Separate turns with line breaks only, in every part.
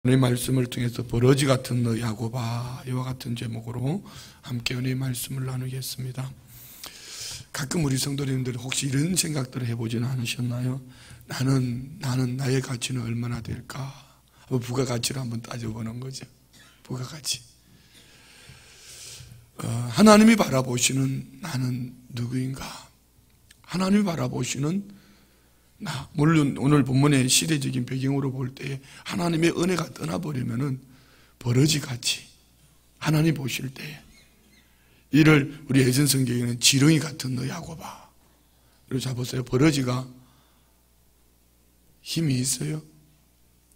오늘 말씀을 통해서 버러지 같은 너 야곱아, 이와 같은 제목으로 함께 은혜의 말씀을 나누겠습니다. 가끔 우리 성도님들 혹시 이런 생각들을 해보지는 않으셨나요? 나는 나의 가치는 얼마나 될까? 부가가치를 한번 따져보는 거죠. 부가가치. 하나님이 바라보시는 나는 누구인가? 하나님이 바라보시는 나, 물론 오늘 본문의 시대적인 배경으로 볼 때 하나님의 은혜가 떠나버리면은 버러지같이 하나님 보실 때 이를 우리 예전 성경에는 지렁이 같은 너 야곱아. 그리고 자 보세요. 버러지가 힘이 있어요?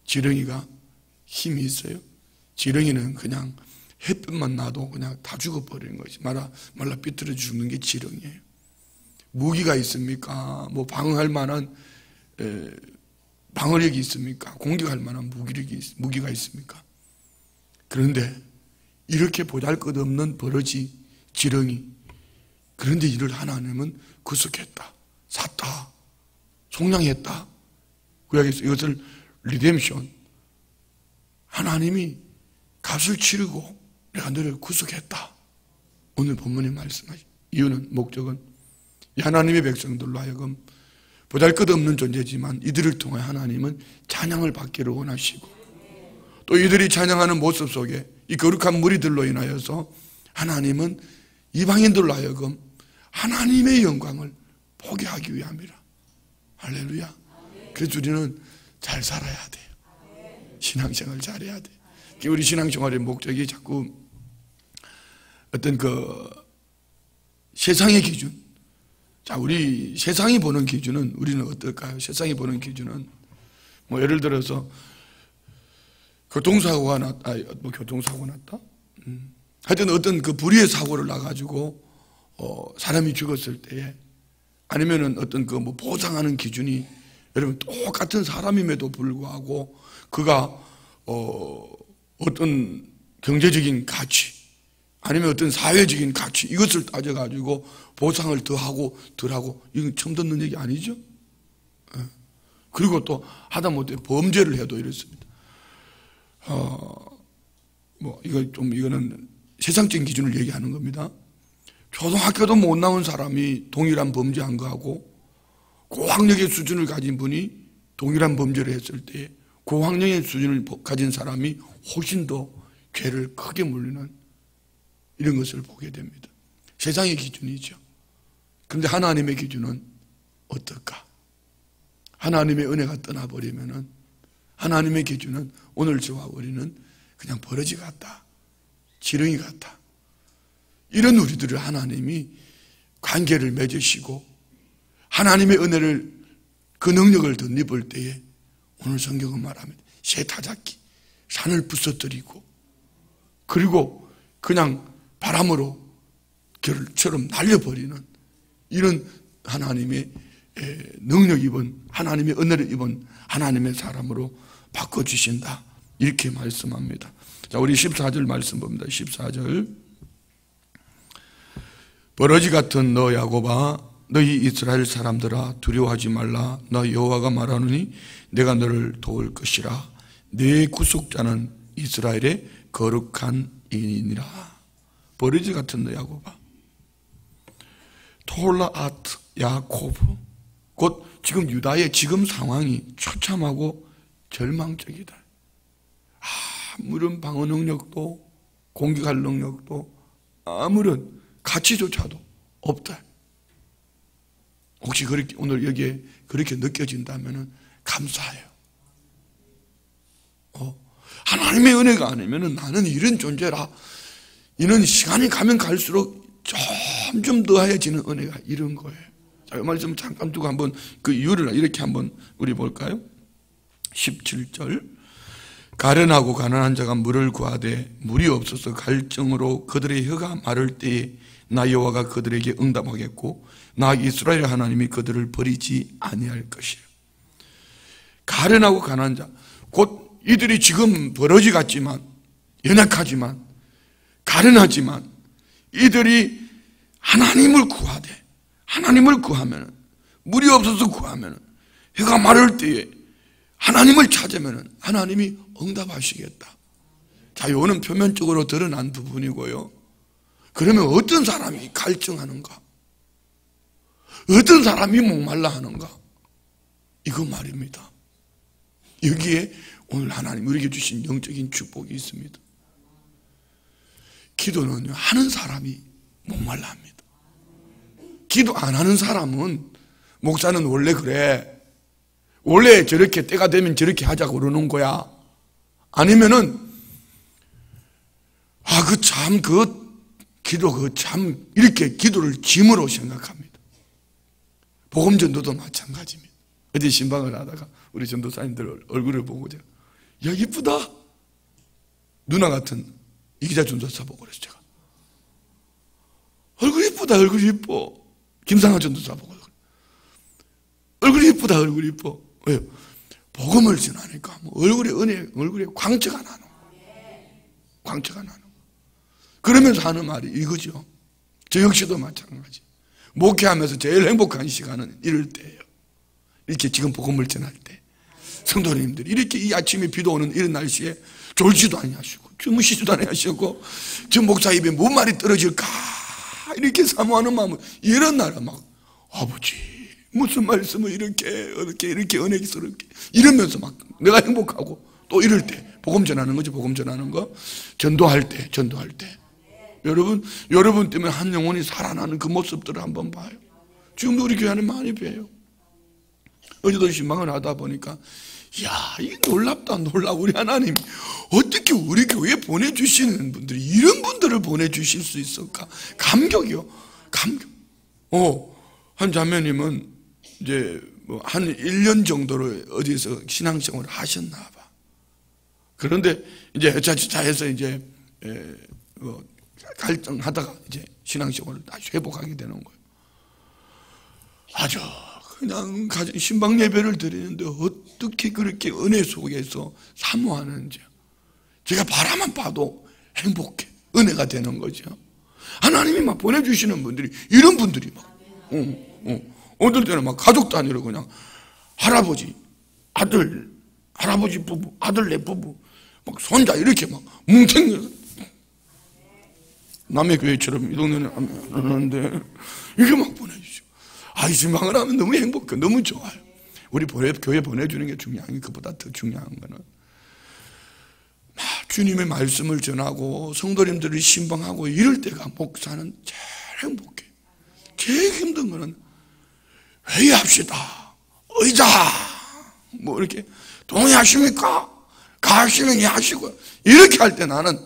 지렁이가 힘이 있어요? 지렁이는 그냥 햇빛만 나도 그냥 다 죽어버리는 거지. 말라 삐뚤어 죽는 게 지렁이에요. 무기가 있습니까? 뭐 방어할 만한 방어력이 있습니까? 공격할 만한 무기가 있습니까? 그런데 이렇게 보잘것없는 버러지, 지렁이, 그런데 이를 하나님은 구속했다, 샀다, 속량했다. 구약에서 이것을 리뎀션, 하나님이 값을 치르고 내가 너를 구속했다. 오늘 본문에 말씀하신 이유는, 목적은 이 하나님의 백성들로 하여금 보잘것없는 존재지만 이들을 통해 하나님은 찬양을 받기를 원하시고, 또 이들이 찬양하는 모습 속에 이 거룩한 무리들로 인하여서 하나님은 이방인들로 하여금 하나님의 영광을 보게 하기 위함이라. 할렐루야. 그래서 우리는 잘 살아야 돼요. 신앙생활 잘해야 돼요. 우리 신앙생활의 목적이 자꾸 어떤 세상의 기준, 자, 우리 세상이 보는 기준은 우리는 어떨까요? 세상이 보는 기준은 뭐 예를 들어서 교통사고가 났다. 하여튼 어떤 불의의 사고를 나가지고 사람이 죽었을 때에, 아니면은 어떤 뭐 보상하는 기준이 여러분 똑같은 사람임에도 불구하고 그가 어떤 경제적인 가치, 아니면 어떤 사회적인 가치, 이것을 따져가지고 보상을 더하고 덜하고, 이건 처음 듣는 얘기 아니죠? 그리고 또 하다못해 범죄를 해도 이렇습니다. 이거는 세상적인 기준을 얘기하는 겁니다. 초등학교도 못 나온 사람이 동일한 범죄한 거하고, 고학력의 수준을 가진 분이 동일한 범죄를 했을 때 고학력의 수준을 가진 사람이 훨씬 더 죄를 크게 물리는 이런 것을 보게 됩니다. 세상의 기준이죠. 그런데 하나님의 기준은 어떨까? 하나님의 은혜가 떠나버리면은 하나님의 기준은 오늘 저와 우리는 그냥 버러지 같다, 지렁이 같다. 이런 우리들을 하나님이 관계를 맺으시고 하나님의 은혜를, 그 능력을 덧입을 때에 오늘 성경은 말합니다. 새 타작기, 산을 부서뜨리고, 그리고 그냥 바람으로 결처럼 날려버리는 이런 하나님의 능력 입은, 하나님의 은혜를 입은 하나님의 사람으로 바꿔주신다, 이렇게 말씀합니다. 자, 우리 14절 말씀 봅니다. 14절. 버러지 같은 너 야곱아, 너희 이스라엘 사람들아, 두려워하지 말라. 나 여호와가 말하노니 내가 너를 도울 것이라. 내 구속자는 이스라엘의 거룩한 이인이라. 버러지 같은 너 야곱아. 톨라아트 야코브, 곧 지금 유다의 지금 상황이 처참하고 절망적이다. 아무런 방어 능력도 공격할 능력도 아무런 가치조차도 없다. 혹시 그렇게 오늘 여기에 그렇게 느껴진다면 감사해요. 하나님의 은혜가 아니면 나는 이런 존재라. 이는 시간이 가면 갈수록 점점 더해지는 은혜가 이런 거예요. 자, 이 말씀 잠깐 두고 한번 그 이유를 이렇게 한번 우리 볼까요? 17절. 가련하고 가난한 자가 물을 구하되 물이 없어서 갈증으로 그들의 혀가 마를 때에 나 여호와가 그들에게 응답하겠고 나 이스라엘 하나님이 그들을 버리지 아니할 것이라. 가련하고 가난한 자, 곧 이들이 지금 버러지 같지만, 연약하지만, 가련하지만, 이들이 하나님을 구하되, 하나님을 구하면, 물이 없어서 구하면, 해가 마를 때에 하나님을 찾으면 하나님이 응답하시겠다. 자, 요는 표면적으로 드러난 부분이고요. 그러면 어떤 사람이 갈증하는가? 어떤 사람이 목말라 하는가? 이거 말입니다. 여기에 오늘 하나님 우리에게 주신 영적인 축복이 있습니다. 기도는요, 하는 사람이 목말라 합니다. 기도 안 하는 사람은, 목사는 원래 그래, 원래 저렇게 때가 되면 저렇게 하자고 그러는 거야. 아니면은 기도 이렇게 기도를 짐으로 생각합니다. 복음 전도도 마찬가지입니다. 어제 신방을 하다가 우리 전도사님들 얼굴을 보고 제가, 야, 이쁘다. 누나 같은 이기자 전도사 보고 그랬어요. 제가 얼굴 이쁘다, 얼굴 이뻐. 김상하 전도사 보고 얼굴 이쁘다, 얼굴 이뻐. 왜요? 복음을 전하니까 얼굴에 광채가 나는 거예요. 광채가 나는 거예요. 그러면서 하는 말이 이거죠. 저 역시도 마찬가지. 목회하면서 제일 행복한 시간은 이럴 때예요. 이렇게 지금 복음을 전할 때 성도님들이 이렇게 이 아침에 비도 오는 이런 날씨에 졸지도 아니하시고 주무시지도 아니하시고 저 목사 입에 뭔 말이 떨어질까 이렇게 사모하는 마음은, 이런 날은 막 아버지 무슨 말씀을 이렇게 은혜스럽게 이러면서 막 내가 행복하고, 또 이럴 때 복음 전하는 거죠. 복음 전하는 거, 전도할 때 여러분 때문에 한 영혼이 살아나는 그 모습들을 한번 봐요. 지금도 우리 교회 안에 많이 뵈요. 어제도 신방을 하다 보니까, 야, 이게 놀랍다, 놀라. 우리 하나님 어떻게 우리 교회에 보내주시는 분들이 이런 분들을 보내주실 수 있을까? 감격이요, 감격. 한 자매님은 이제 한 1년 정도를 어디서 신앙생활을 하셨나 봐. 그런데 이제 해서 이제 갈등하다가 이제 신앙생활을 다시 회복하게 되는 거예요. 아주 그냥 신방 예배를 드리는데 어떻게 그렇게 은혜 속에서 사모하는지, 제가 바라만 봐도 행복해, 은혜가 되는 거죠. 하나님이 막 보내주시는 분들이, 이런 분들이 막 어떨 때는 막 가족 단위로 그냥 할아버지, 아들, 할아버지 부부, 아들네 부부, 막 손자 이렇게 막 뭉탱이, 남의 교회처럼 이 동네는 안 하는데 이렇게 막 보내주죠. 이 신방을 하면 너무 행복해, 너무 좋아요. 우리 교회 보내주는 게 중요한 게, 그보다 더 중요한 거는 주님의 말씀을 전하고 성도님들이 신방하고 이럴 때가 목사는 제일 행복해. 제일 힘든 거는 회의합시다, 의자 뭐 이렇게 동의하십니까? 가시면 하시고 이렇게 할 때 나는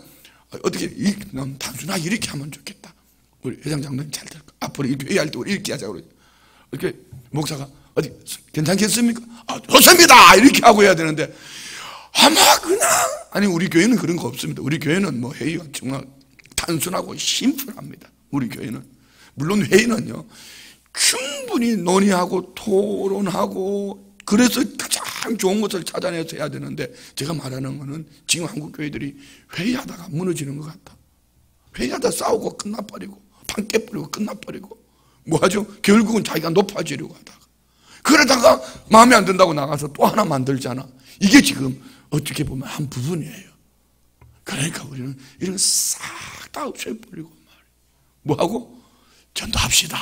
어떻게 난 단순하게 이렇게 하면 좋겠다. 우리 회장장님 잘 될 거. 앞으로 회의할 때 우리 이렇게 하자고. 이렇게 목사가 어디 괜찮겠습니까? 좋습니다 이렇게 하고 해야 되는데, 아마 그냥, 아니 우리 교회는 그런 거 없습니다. 우리 교회는 뭐 회의가 정말 단순하고 심플합니다. 우리 교회는 물론 회의는요 충분히 논의하고 토론하고, 그래서 가장 좋은 것을 찾아내서 해야 되는데, 제가 말하는 거는 지금 한국 교회들이 회의하다가 무너지는 것 같다. 회의하다 싸우고 끝나버리고 판 깨버리고 끝나버리고 뭐하죠? 결국은 자기가 높아지려고 하다가, 그러다가 마음에 안 든다고 나가서 또 하나 만들잖아. 이게 지금 어떻게 보면 한 부분이에요. 그러니까 우리는 이런 싹 다 없애버리고 뭐하고? 전도합시다,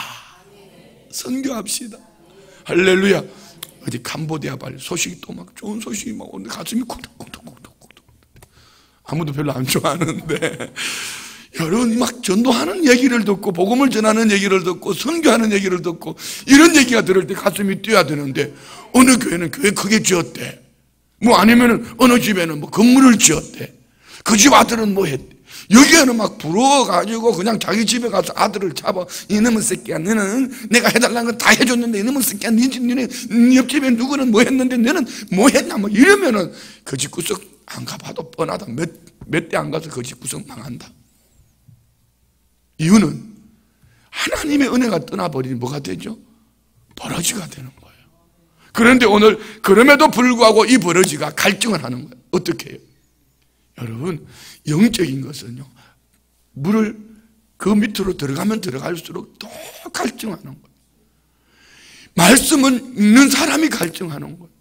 선교합시다. 할렐루야. 어디 캄보디아 발 소식이 또 막 좋은 소식이 막 오는데 가슴이 쿵덕쿵덕쿵덕쿵덕. 아무도 별로 안 좋아하는데 여러분 막 전도하는 얘기를 듣고 복음을 전하는 얘기를 듣고 선교하는 얘기를 듣고 이런 얘기가 들을 때 가슴이 뛰어야 되는데, 어느 교회는 교회 크게 지었대, 뭐 아니면은 어느 집에는 뭐 건물을 지었대, 그 집 아들은 뭐 했대. 여기에는 막 부러워가지고 그냥 자기 집에 가서 아들을 잡아, 이놈의 새끼야, 너는 내가 해달라는 건 다 해줬는데 이놈의 새끼야, 니네 옆집에 누구는 뭐 했는데 너는 뭐 했냐, 뭐 이러면은 그 집 구석 안 가봐도 뻔하다. 몇 대 안 가서 그 집 구석 망한다. 이유는 하나님의 은혜가 떠나버리니 뭐가 되죠? 버러지가 되는 거예요. 그런데 오늘 그럼에도 불구하고 이 버러지가 갈증을 하는 거예요. 어떻게 해요? 여러분, 영적인 것은요, 물을 그 밑으로 들어가면 들어갈수록 더 갈증하는 거예요. 말씀은 읽는 사람이 갈증하는 거예요.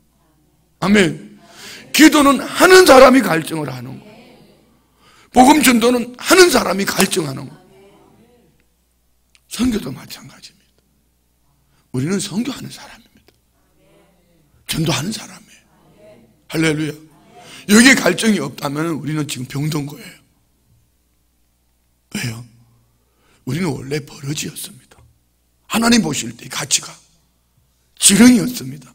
아멘. 기도는 하는 사람이 갈증을 하는 거. 복음 전도는 하는 사람이 갈증하는 거. 선교도 마찬가지입니다. 우리는 선교하는 사람입니다. 전도하는 사람이에요. 할렐루야. 여기에 갈증이 없다면 우리는 지금 병든 거예요. 왜요? 우리는 원래 버러지였습니다. 하나님 보실 때 가치가 지렁이였습니다.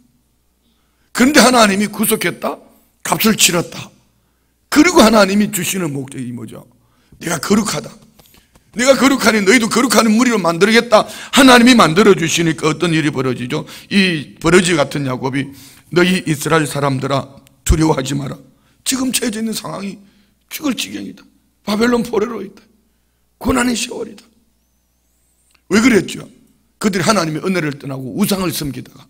그런데 하나님이 구속했다, 값을 치렀다. 그리고 하나님이 주시는 목적이 뭐죠? 내가 거룩하다. 내가 거룩하니 너희도 거룩한 무리로 만들겠다. 하나님이 만들어 주시니까 어떤 일이 벌어지죠? 이 버러지 같은 야곱이 너희 이스라엘 사람들아 두려워하지 마라. 지금 처해져 있는 상황이 죽을 지경이다. 바벨론 포로로 있다. 고난의 세월이다. 왜 그랬죠? 그들이 하나님의 은혜를 떠나고 우상을 섬기다가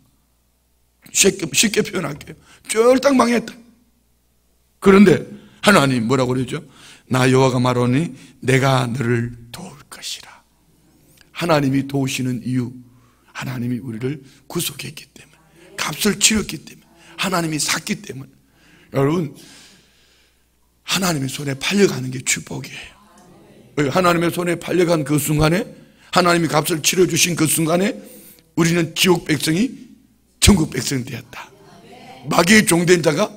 쉽게 표현할게요. 쫄딱 망했다. 그런데 하나님 뭐라고 그러죠? 나 여호와가 말하니 내가 너를 도울 것이라. 하나님이 도우시는 이유, 하나님이 우리를 구속했기 때문에, 값을 치렀기 때문에, 하나님이 샀기 때문에. 여러분, 하나님의 손에 팔려가는 게 축복이에요. 하나님의 손에 팔려간 그 순간에, 하나님이 값을 치러주신 그 순간에 우리는 지옥 백성이 천국 백성이 되었다. 마귀의 종된 자가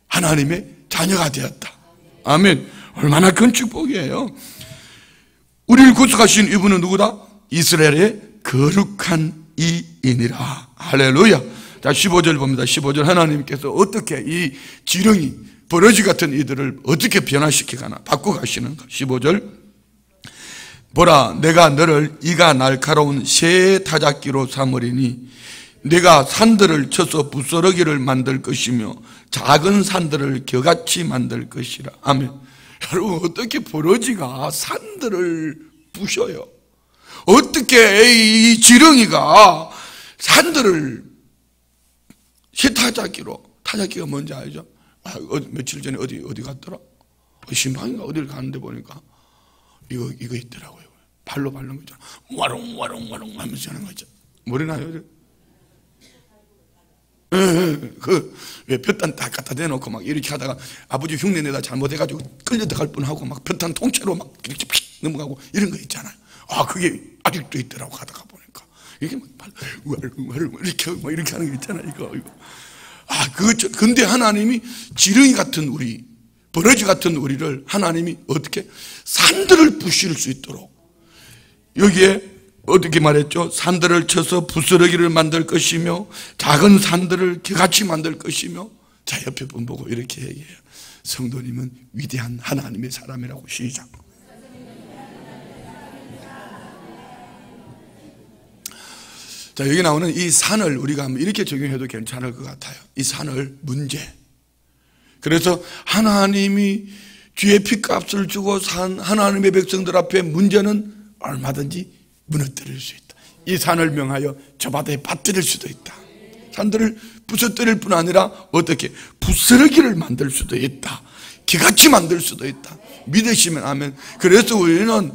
하나님의 자녀가 되었다. 아멘. 얼마나 큰 축복이에요. 우리를 구속하신 이분은 누구다? 이스라엘의 거룩한 이인이라. 할렐루야. 자, 15절 봅니다. 15절 하나님께서 어떻게 이 지렁이, 버러지 같은 이들을 어떻게 변화시키가나, 바꿔가시는가. 15절 보라, 내가 너를 이가 날카로운 새 타작기로 삼으리니 내가 산들을 쳐서 부스러기를 만들 것이며 작은 산들을 겨같이 만들 것이라. 아멘. 여러분, 어떻게 버러지가 산들을 부셔요? 어떻게 이 지렁이가 산들을 새 타작기로, 타작기가 뭔지 알죠? 며칠 전에 어디 갔더라? 신방인가 어디를 가는데 보니까 이거 있더라고요. 발로 밟는 거 있잖아. 와롱 하면서 하는 거 있잖아. 모르나요? 왜 볕단 딱 갖다 대놓고 막 이렇게 하다가 아버지 흉내 내다 잘못해가지고 끌려 들어갈 뻔하고 막 볕단 통째로 막 이렇게 픽 넘어가고 이런 거 있잖아요. 아, 그게 아직도 있더라고. 가다가 보니까 이게 막 이렇게 하는 거 있잖아요. 이거. 아, 근데 하나님이 지렁이 같은 우리, 버러지 같은 우리를 하나님이 어떻게 산들을 부실 수 있도록, 여기에 어떻게 말했죠? 산들을 쳐서 부스러기를 만들 것이며 작은 산들을 겨같이 만들 것이며. 자, 옆에 분 보고 이렇게 얘기해요. 성도님은 위대한 하나님의 사람이라고. 시작. 자, 여기 나오는 이 산을 우리가 이렇게 적용해도 괜찮을 것 같아요. 이 산을 문제. 그래서 하나님이 뒤에 핏값을 주고 산 하나님의 백성들 앞에 문제는 얼마든지 무너뜨릴 수 있다. 이 산을 명하여 저 바다에 빠뜨릴 수도 있다. 산들을 부서뜨릴 뿐 아니라 어떻게 부스러기를 만들 수도 있다. 기같이 만들 수도 있다. 믿으시면 아멘. 그래서 우리는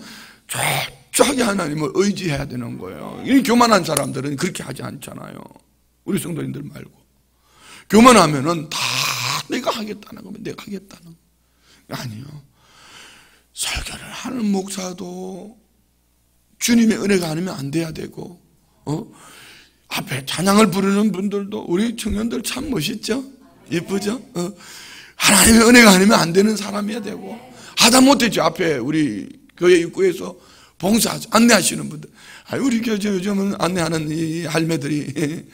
철저하게 하나님을 의지해야 되는 거예요. 이 교만한 사람들은 그렇게 하지 않잖아요. 우리 성도님들 말고. 교만하면은 다 내가 하겠다는 거면 내가 하겠다는 거. 아니요. 설교를 하는 목사도 주님의 은혜가 아니면 안 돼야 되고, 앞에 찬양을 부르는 분들도, 우리 청년들 참 멋있죠? 예쁘죠? 하나님의 은혜가 아니면 안 되는 사람이어야 되고, 하다못해 앞에 우리 교회 입구에서 봉사 안내하시는 분들, 우리 교회 요즘은 안내하는 이 할매들이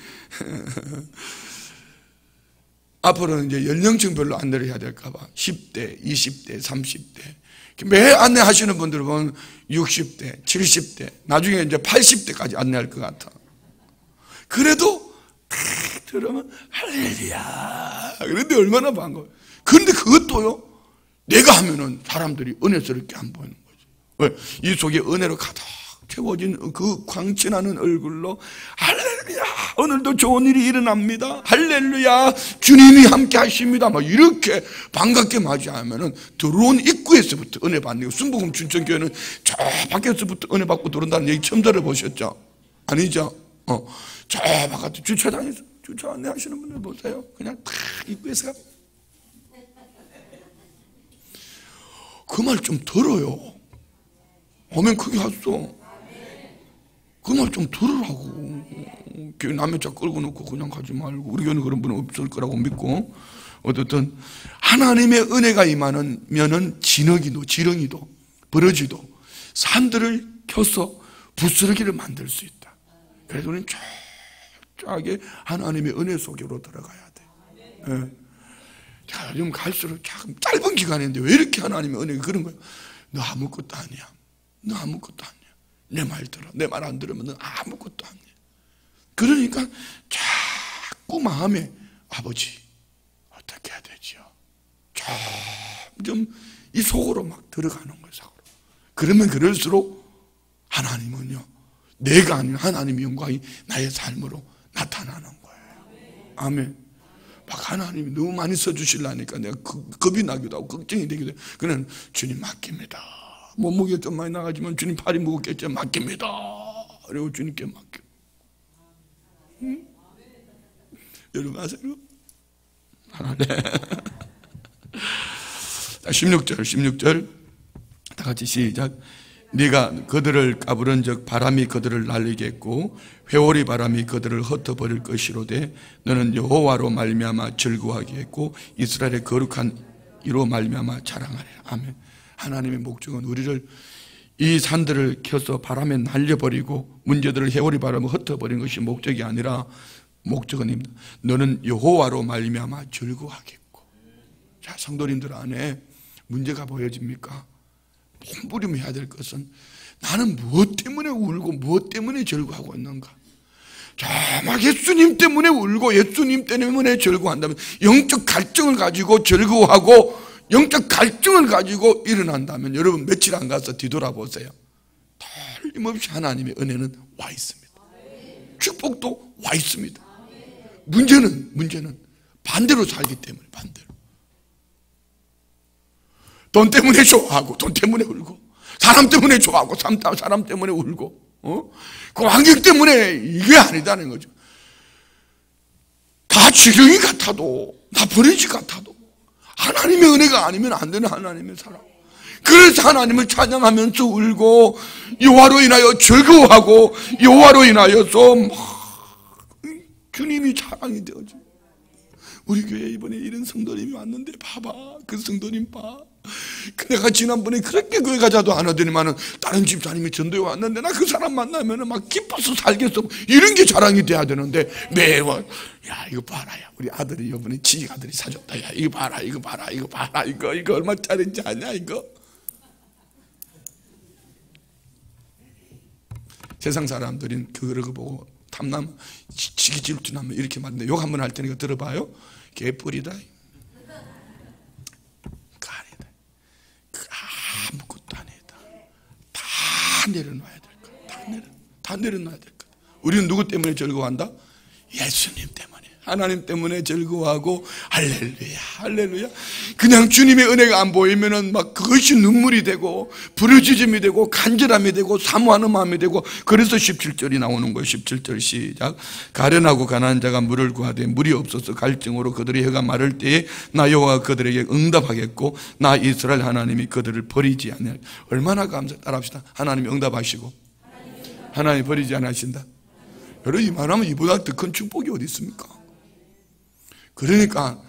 앞으로는 이제 연령층별로 안내를 해야 될까봐 10대, 20대, 30대 매 안내하시는 분들 보면 60대, 70대, 나중에 이제 80대까지 안내할 것 같아. 그래도 딱 들으면 할렐루야. 그런데 얼마나 반가워요. 그런데 그것도요, 내가 하면은 사람들이 은혜스럽게 안 보이는 거죠. 왜? 이 속에 은혜로 가득 채워진 그 광채나는 얼굴로 할렐루야, 오늘도 좋은 일이 일어납니다. 할렐루야, 주님이 함께 하십니다. 막 이렇게 반갑게 맞이하면은 들어온 입구에서부터 은혜 받는 거. 순복음 춘천교회는 저 밖에서부터 은혜 받고 들어온다는 얘기 처음 들어보셨죠? 아니죠? 저 바깥에 주차장에서 주차 안내하시는 분들 보세요. 그냥 탁 입구에서 그 말 좀 들어요. 아멘. 크게 하소. 그 말 좀 들으라고. 남의 차 끌고 놓고 그냥 가지 말고. 우리 교회는 그런 분은 없을 거라고 믿고, 어쨌든 하나님의 은혜가 임하면은 지렁이도 버러지도 산들을 켜서 부스러기를 만들 수 있다. 그래서 우리는 철저하게 하나님의 은혜 속으로 들어가야 돼. 예. 자, 좀 갈수록 참 짧은 기간인데 왜 이렇게 하나님의 은혜가 그런 거야? 너 아무것도 아니야. 너 아무것도 아니야. 내 말 들어. 내 말 안 들으면 너 아무것도 아니야. 그러니까 자꾸 마음에 아버지 어떻게 해야 되죠? 점점 이 속으로 막 들어가는 거예요. 속으로. 그러면 그럴수록 하나님은요, 내가 아닌 하나님의 영광이 나의 삶으로 나타나는 거예요. 아멘. 막 하나님이 너무 많이 써주시려니까 내가 겁이 나기도 하고 걱정이 되기도 해요. 그는 주님 맡깁니다. 몸무게가 좀 많이 나가지만 주님 팔이 무겁겠죠. 맡깁니다. 그리고 주님께 맡겨. 응? 여러분 아세요? 네. 16절 다 같이 시작. 네가 그들을 까부른 적 바람이 그들을 날리게 했고 회오리 바람이 그들을 흩어버릴 것이로되 너는 여호와로 말미암아 즐거워하게 했고 이스라엘의 거룩한 이로 말미암아 자랑하리라. 아멘. 하나님의 목적은 우리를 이 산들을 켜서 바람에 날려버리고 문제들을 회오리 바람에 흩어버리는 것이 목적이 아니라 목적은 너는 여호와로 말미암아 즐거워하겠고. 자, 성도님들 안에 문제가 보여집니까? 몸부림해야 될 것은 나는 무엇 때문에 울고 무엇 때문에 즐거워하고 있는가? 정말 예수님 때문에 울고 예수님 때문에 즐거워한다면 영적 갈증을 가지고 즐거워하고 영적 갈증을 가지고 일어난다면 여러분 며칠 안 가서 뒤돌아보세요. 틀림없이 하나님의 은혜는 와 있습니다. 축복도 와 있습니다. 문제는 반대로 살기 때문에 반대로. 돈 때문에 좋아하고 돈 때문에 울고 사람 때문에 좋아하고 사람 때문에 울고 그 환경 때문에 이게 아니다는 거죠. 다 지렁이 같아도 다 버러지 같아도 하나님의 은혜가 아니면 안 되는 하나님의 사람. 그래서 하나님을 찬양하면서 울고 여호와로 인하여 즐거워하고 여호와로 인하여서 막 주님이 자랑이 되어져. 우리 교회에 이번에 이런 성도님이 왔는데 봐봐, 그 성도님 봐. 내가 지난번에 그렇게 교회 가자도 안 하더니만은 다른 집사님이 전도에 왔는데 나 그 사람 만나면은 막 기뻐서 살겠어. 이런 게 자랑이 돼야 되는데 매번 야 이거 봐라, 야 우리 아들이 이번에 지식 아들이 사줬다. 야 이거 봐라, 이거 봐라, 이거 봐라, 이거 얼마짜리인지 아냐 이거. 세상 사람들은 그거를 보고 탐남, 지기 질투나면 이렇게 말하는데 욕 한번 할 테니까 들어봐요. 개뿔이다. 아무것도 아니다. 다 내려놔야 될 거야. 다 내려놔야 될 거야. 우리는 누구 때문에 즐거워한다? 예수님 때문에. 하나님 때문에 즐거워하고 할렐루야, 할렐루야. 그냥 주님의 은혜가 안 보이면은 막 그것이 눈물이 되고 부르짖음이 되고 간절함이 되고 사모하는 마음이 되고. 그래서 17절이 나오는 거예요. 17절 시작. 가련하고 가난한 자가 물을 구하되 물이 없어서 갈증으로 그들의 혀가 마를 때에 나 여호와가 그들에게 응답하겠고 나 이스라엘 하나님이 그들을 버리지 않으리라. 얼마나 감사. 따라합시다. 하나님이 응답하시고 하나님이 버리지 않으신다. 여러분 이만하면 이보다 더 큰 축복이 어디 있습니까? 그러니까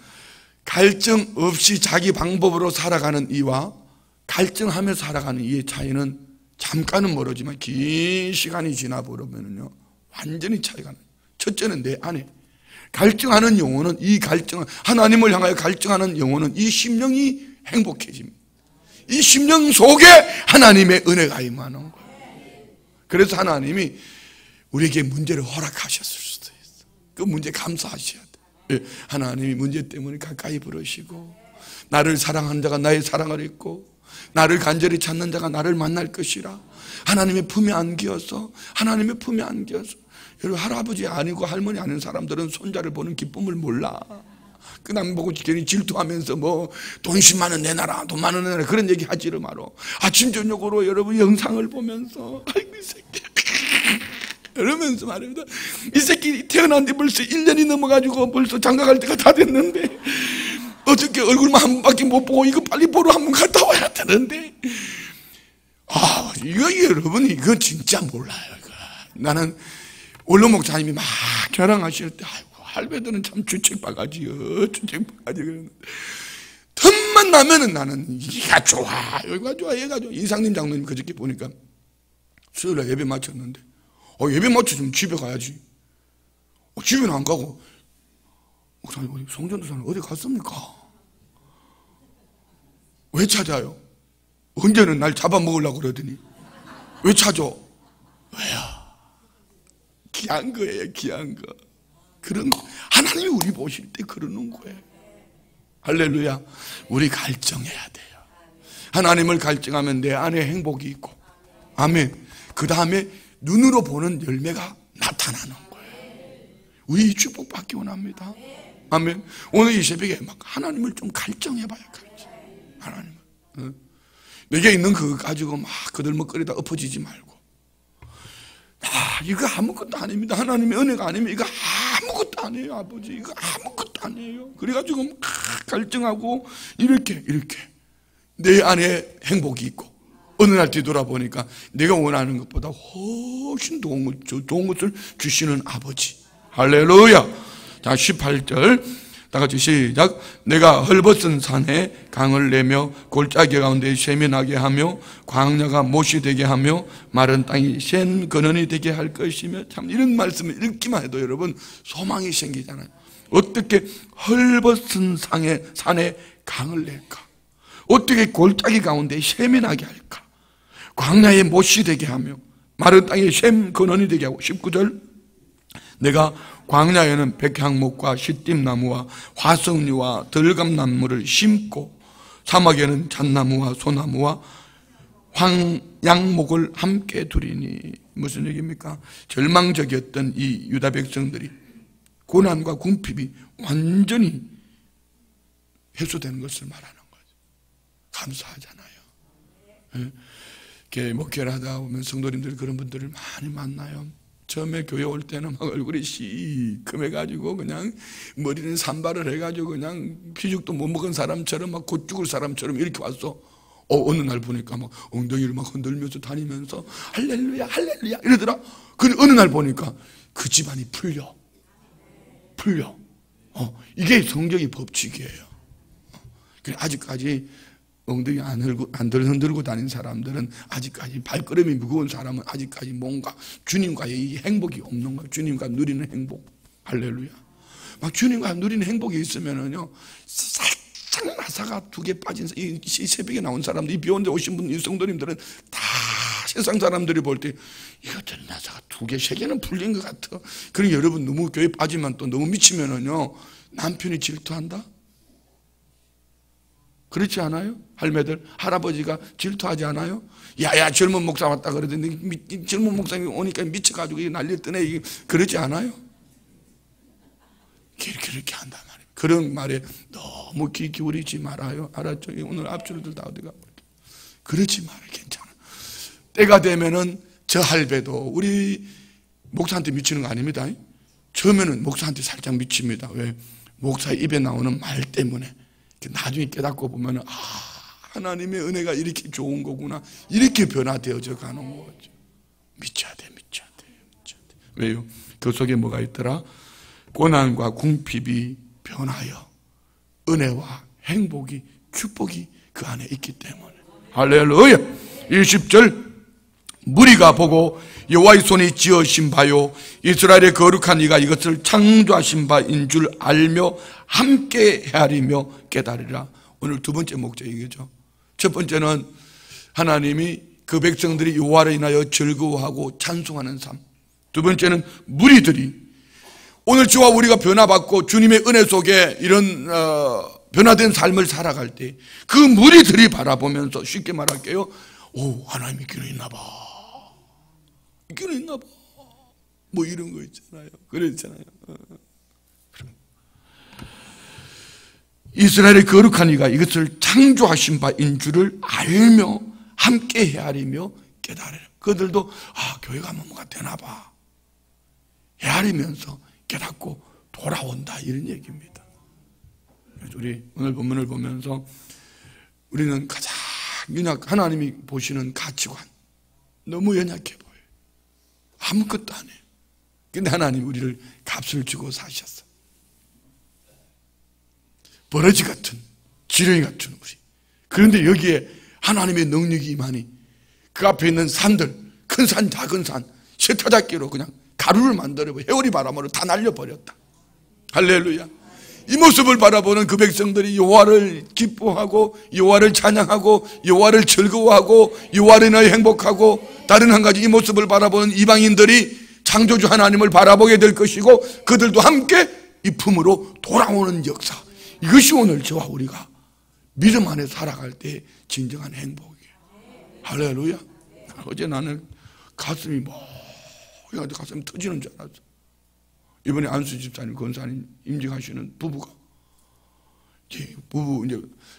갈증 없이 자기 방법으로 살아가는 이와 갈증하며 살아가는 이의 차이는 잠깐은 모르지만 긴 시간이 지나버리면요 완전히 차이가 나요. 첫째는 내 안에 갈증하는 영혼은 이 갈증, 하나님을 향하여 갈증하는 영혼은 이 심령이 행복해집니다. 이 심령 속에 하나님의 은혜가 임하는 거예요. 그래서 하나님이 우리에게 문제를 허락하셨을 수도 있어요. 그 문제 감사하셔야 돼요. 하나님이 문제 때문에 가까이 부르시고 나를 사랑하는 자가 나의 사랑을 잊고 나를 간절히 찾는 자가 나를 만날 것이라. 하나님의 품에 안기어서 하나님의 품에 안기어서. 여러분 할아버지 아니고 할머니 아닌 사람들은 손자를 보는 기쁨을 몰라. 그 남 보고 괜히 질투하면서 뭐 돈 10만 원 내놔라, 돈 10,000원 내놔라 그런 얘기 하지를 말어. 아침 저녁으로 여러분 영상을 보면서 아이고 이 새끼 이러면서 말입니다. 이 새끼 태어난 지 벌써 1년이 넘어가지고 벌써 장가갈 때가 다 됐는데 어떻게 얼굴만 한 번밖에 못 보고 이거 빨리 보러 한 번 갔다 와야 되는데, 이거 여러분, 이거 진짜 몰라요. 이거. 나는 원로 목사님이 막 자랑하실 때, 아이고, 할배들은 참 주책바가지요. 주책바가지. 그러는데, 틈만 나면은 나는 이가 좋아, 여기가 좋아, 얘가 좋아. 이상림 장로님 그저께 보니까 수요일에 예배 마쳤는데, 예배 마쳤으면 집에 가야지. 집에는 안 가고, 목사님, 우리 송전도사는 어디 갔습니까? 왜 찾아요? 언제는 날 잡아먹으려고 그러더니 왜 찾아? 왜요? 귀한 거예요, 귀한 거. 그런 하나님이 우리 보실 때 그러는 거예요. 할렐루야. 우리 갈증해야 돼요. 하나님을 갈증하면 내 안에 행복이 있고, 아멘. 그 다음에 눈으로 보는 열매가 나타나는 거예요. 우리 이 축복받기 원합니다. 아멘. 오늘 이 새벽에 막 하나님을 좀 갈증해봐요. 하나님을. 내게 있는 그거 가지고 막 그들먹거리다 엎어지지 말고, 이거 아무것도 아닙니다. 하나님의 은혜가 아니면 이거 아무것도 아니에요. 아버지, 이거 아무것도 아니에요. 그래가지고 막 갈증하고 이렇게 내 안에 행복이 있고, 어느 날 뒤돌아보니까 내가 원하는 것보다 훨씬 좋은 것을 주시는 아버지. 할렐루야. 자, 18절 다 같이 시작. 내가 헐벗은 산에 강을 내며 골짜기 가운데 세면하게 하며 광야가 못이 되게 하며 마른 땅이 샘 근원이 되게 할 것이며. 참 이런 말씀을 읽기만 해도 여러분 소망이 생기잖아요. 어떻게 헐벗은 산에 강을 낼까? 어떻게 골짜기 가운데 세면하게 할까? 광야에 못이 되게 하며 마른 땅에 샘 근원이 되게 하고. 19절 내가 광야에는 백향목과 시띠나무와 화석류와 들감나무를 심고 사막에는 잣나무와 소나무와 황양목을 함께 두리니. 무슨 얘기입니까? 절망적이었던 이 유다 백성들이 고난과 궁핍이 완전히 해소되는 것을 말하는 거죠. 감사하잖아요. 목회를 하다 보면 성도님들 그런 분들을 많이 만나요. 처음에 교회 올 때는 막 얼굴이 시큼해가지고 그냥 머리는 산발을 해가지고 그냥 피죽도 못 먹은 사람처럼 막 곧 죽을 사람처럼 이렇게 왔어. 어느 날 보니까 막 엉덩이를 막 흔들면서 다니면서 할렐루야 할렐루야 이러더라. 근데 어느 날 보니까 그 집안이 풀려. 이게 성경의 법칙이에요. 그래 아직까지 엉덩이 안 흔들고 다닌 사람들은 아직까지, 발걸음이 무거운 사람은 아직까지 뭔가 주님과의 이 행복이 없는 거예요. 주님과 누리는 행복. 할렐루야. 막 주님과 누리는 행복이 있으면은요, 살짝 나사가 2개 빠진, 이 새벽에 나온 사람들, 이 비오는데 오신 분, 이 성도님들은 다 세상 사람들이 볼 때 이것들 나사가 2개, 3개는 풀린 것 같아. 그리고 여러분 너무 교회 빠지면 또 너무 미치면은요, 남편이 질투한다? 그렇지 않아요? 할매들, 할아버지가 질투하지 않아요? 야야 젊은 목사 왔다 그러더니 젊은 목사님 오니까 미쳐가지고 난리 뜨네. 그러지 않아요? 그렇게 한단 말이에요. 그런 말에 너무 귀 기울이지 말아요. 알았죠? 오늘 앞줄들 다 어디 가고. 그러지 말아요. 괜찮아. 때가 되면은 저 할배도 우리 목사한테 미치는 거 아닙니다. 처음에는 목사한테 살짝 미칩니다. 왜? 목사 입에 나오는 말 때문에. 나중에 깨닫고 보면 하나님의 은혜가 이렇게 좋은 거구나, 이렇게 변화되어져 가는 거죠. 미쳐야 돼. 왜요? 그 속에 뭐가 있더라? 고난과 궁핍이 변하여 은혜와 행복이, 축복이 그 안에 있기 때문에. 할렐루야. 20절 무리가 보고 여호와의 손이 지으신 바요 이스라엘의 거룩한 이가 이것을 창조하신 바인 줄 알며 함께 헤아리며 깨달으리라. 오늘 두 번째 목적이 이거죠. 첫 번째는 하나님이 그 백성들이 여호와를 인하여 즐거워하고 찬송하는 삶. 두 번째는 무리들이 오늘 저와 우리가 변화받고 주님의 은혜 속에 이런 변화된 삶을 살아갈 때 그 무리들이 바라보면서, 쉽게 말할게요, 하나님이 길이 있나 봐, 길이 있나 봐, 뭐 이런 거 있잖아요. 그랬잖아요. 이스라엘의 거룩한 이가 이것을 창조하신 바인 줄을 알며 함께 헤아리며 깨달으라. 그들도 교회 가면 뭐가 되나 봐, 헤아리면서 깨닫고 돌아온다, 이런 얘기입니다. 우리 오늘 본문을 보면서 우리는 가장 하나님이 보시는 가치관 너무 연약해 보여요. 아무것도 안 해요. 근데 하나님 우리를 값을 주고 사셨어. 버러지 같은, 지렁이 같은 우리. 그런데 여기에 하나님의 능력이 임하니 그 앞에 있는 산들, 큰 산, 작은 산, 세타잡기로 그냥 가루를 만들어버려 회오리 바람으로 다 날려버렸다. 할렐루야. 이 모습을 바라보는 그 백성들이 여호와를 기뻐하고 여호와를 찬양하고 여호와를 즐거워하고 여호와를 인하여 행복하고, 다른 한 가지 이 모습을 바라보는 이방인들이 창조주 하나님을 바라보게 될 것이고 그들도 함께 이 품으로 돌아오는 역사. 이것이 오늘 저와 우리가 믿음 안에 살아갈 때 진정한 행복이에요. 할렐루야. 어제 나는 가슴이 멍해가지고 가슴이 터지는 줄 알았어. 이번에 안수 집사님, 권사님 임직하시는 부부가,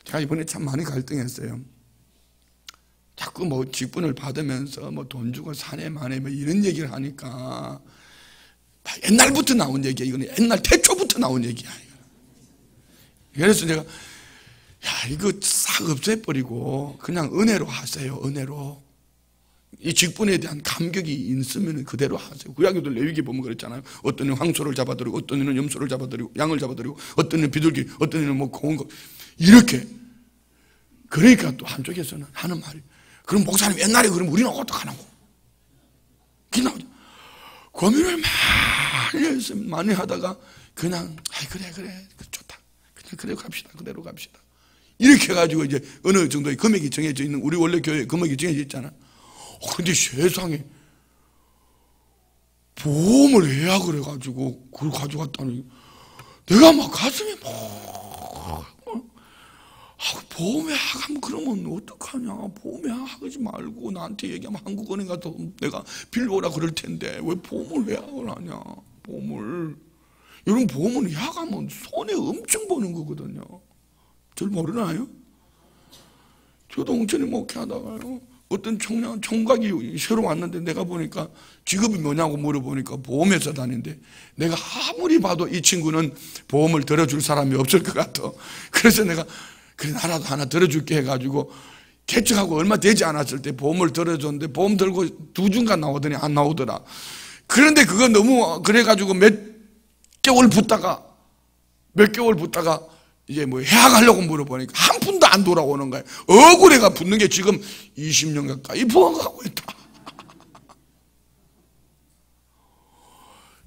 제가 이번에 참 많이 갈등했어요. 자꾸 직분을 받으면서 돈 주고 사내 만에 이런 얘기를 하니까, 옛날부터 나온 얘기야. 이거는 옛날 태초부터 나온 얘기야. 그래서 내가 이거 싹 없애버리고 그냥 은혜로 하세요. 은혜로. 이 직분에 대한 감격이 있으면 그대로 하세요. 구약에도 레위기 보면 그랬잖아요. 어떤 이는 황소를 잡아들이고, 어떤 이는 염소를 잡아들이고, 양을 잡아들이고, 어떤 이는 비둘기, 어떤 이는 고운 거, 이렇게. 그러니까 또 한쪽에서는 하는 말이, 그럼 목사님 옛날에 그럼 우리는 어떡하냐고. 그냥 고민을 많이 하다가 그냥 그래 좋다. 그냥 그대로 갑시다. 그대로 갑시다. 이렇게 해가지고 이제 어느 정도의 금액이 정해져 있는, 우리 원래 교회 금액이 정해져 있잖아. 근데 세상에 보험을 해야 그래가지고 그걸 가져갔다니, 내가 막 가슴이 보험에 하면 그러면 어떡하냐. 보험에 하지 말고 나한테 얘기하면 한국은행 가서 내가 빌려오라 그럴 텐데 왜 보험을 예약을 하냐. 보험을. 여러분, 보험은 예약하면 손해 엄청 보는 거거든요. 절 모르나요? 저도 엉천히 목회하다가요, 어떤 총각이 새로 왔는데 내가 보니까 직업이 뭐냐고 물어보니까 보험회사 다니는데, 내가 아무리 봐도 이 친구는 보험을 들어줄 사람이 없을 것 같아. 그래서 내가 그래 나라도 하나 들어줄게 해가지고 개척하고 얼마 되지 않았을 때 보험을 들어줬는데, 보험 들고 2주간 나오더니 안 나오더라. 그런데 그거 너무 그래가지고 몇 개월 붙다가 이제 해약하려고 물어보니까 한 푼도 안 돌아오는 거예요. 억울해가 붙는 게 지금 20년 가까이 부어가고 있다.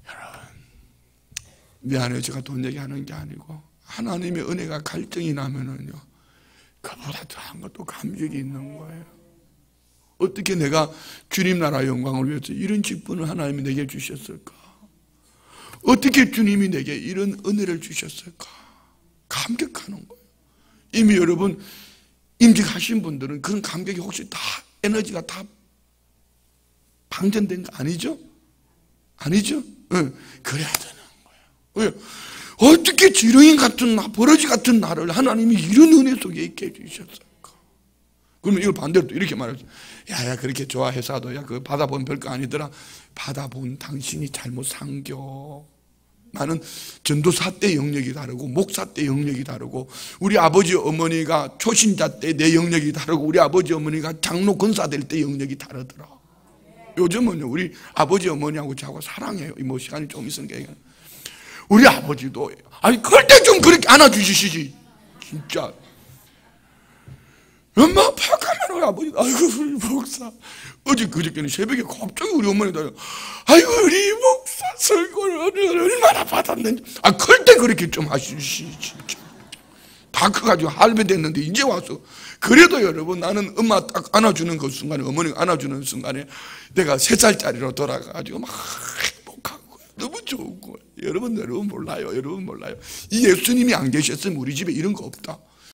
여러분, 미안해요. 제가 돈 얘기하는 게 아니고, 하나님의 은혜가 갈등이 나면은요, 그보다 더한 것도 감격이 있는 거예요. 어떻게 내가 주님 나라 영광을 위해서 이런 직분을 하나님이 내게 주셨을까? 어떻게 주님이 내게 이런 은혜를 주셨을까? 감격하는 거예요. 이미 여러분 임직하신 분들은 그런 감격이 혹시 다 에너지가 다 방전된 거 아니죠? 아니죠? 응. 그래야 되는 거예요. 왜? 어떻게 지렁이 같은 버러지 같은 나를 하나님이 이런 은혜 속에 있게 해주셨을까? 그러면 이걸 반대로 또 이렇게 말하죠. 야 그렇게 좋아해서도 그거 받아본 별거 아니더라. 받아본 당신이 잘못 상겨. 나는 전도사 때 영역이 다르고 목사 때 영역이 다르고, 우리 아버지 어머니가 초신자 때 내 영역이 다르고, 우리 아버지 어머니가 장로 권사 될 때 영역이 다르더라. 요즘은 우리 아버지 어머니하고 저하고 사랑해요. 시간이 좀 있으니까. 우리 아버지도 그럴 때 좀 그렇게 안아주시지. 진짜 엄마 팍하면 우리 아버지, 우리 목사 그저께는 새벽에 갑자기 우리 어머니가 우리 목사 설교를 얼마나 받았는지. 그럴 때 그렇게 좀 하시지. 진짜 다 커가지고 할배 됐는데 이제 와서. 그래도 여러분, 나는 엄마 딱 안아주는 그 순간에, 어머니가 안아주는 순간에 내가 3살짜리로 돌아가가지고 막 행복한 거야. 너무 좋은 거야. 여러분 몰라요. 이 예수님이 안 계셨으면 우리 집에 이런 거 없다.